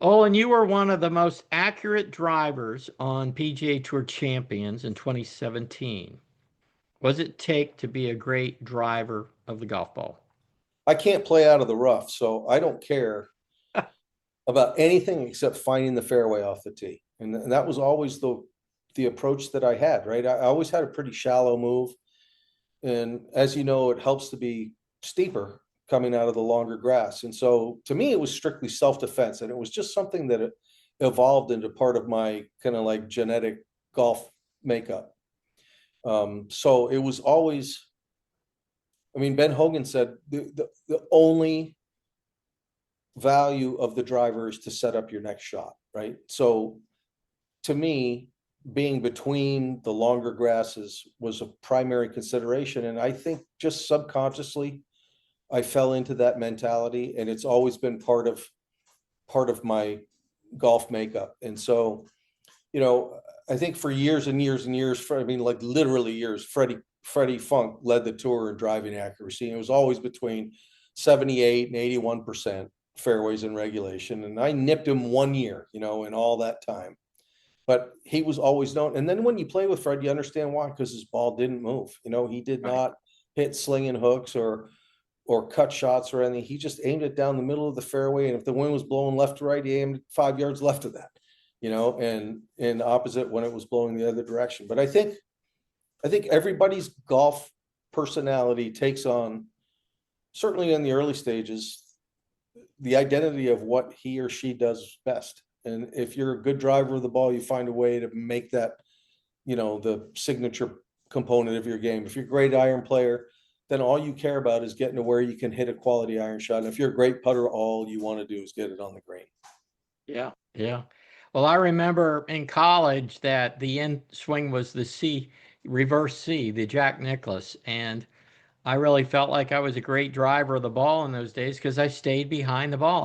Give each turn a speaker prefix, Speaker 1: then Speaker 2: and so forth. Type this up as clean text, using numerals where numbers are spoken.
Speaker 1: Oh, and you were one of the most accurate drivers on PGA Tour Champions in 2017. What does it take to be a great driver of the golf ball?
Speaker 2: I can't play out of the rough, so I don't care about anything except finding the fairway off the tee. And that was always the approach that I had, right? I always had a pretty shallow move. And as you know, it helps to be steeper coming out of the longer grass. And so to me, it was strictly self-defense. And it was just something that evolved into part of my kind of like genetic golf makeup. So it was always, I mean, Ben Hogan said the only value of the driver is to set up your next shot, right? So to me, being between the longer grasses was a primary consideration. And I think just subconsciously, I fell into that mentality, and it's always been part of my golf makeup. And so, you know, I think for years and years and years, I mean, like literally years, Freddie Funk led the tour in driving accuracy. And it was always between 78 and 81% fairways in regulation. And I nipped him 1 year, in all that time. But he was always known. And then when you play with Fred, you understand why, because his ball didn't move. He did
Speaker 1: Right.
Speaker 2: not hit slinging hooks or cut shots or anything. He just aimed it down the middle of the fairway. And if the wind was blowing left to right, he aimed 5 yards left of that, and opposite when it was blowing the other direction. But I think everybody's golf personality takes on, certainly in the early stages, the identity of what he or she does best. And if you're a good driver of the ball, you find a way to make that, the signature component of your game. If you're a great iron player, then all you care about is getting to where you can hit a quality iron shot. And if you're a great putter, all you want to do is get it on the green.
Speaker 1: Yeah. Yeah. Well, I remember in college that the end swing was the C, reverse C, the Jack Nicklaus. And I really felt like I was a great driver of the ball in those days because I stayed behind the ball.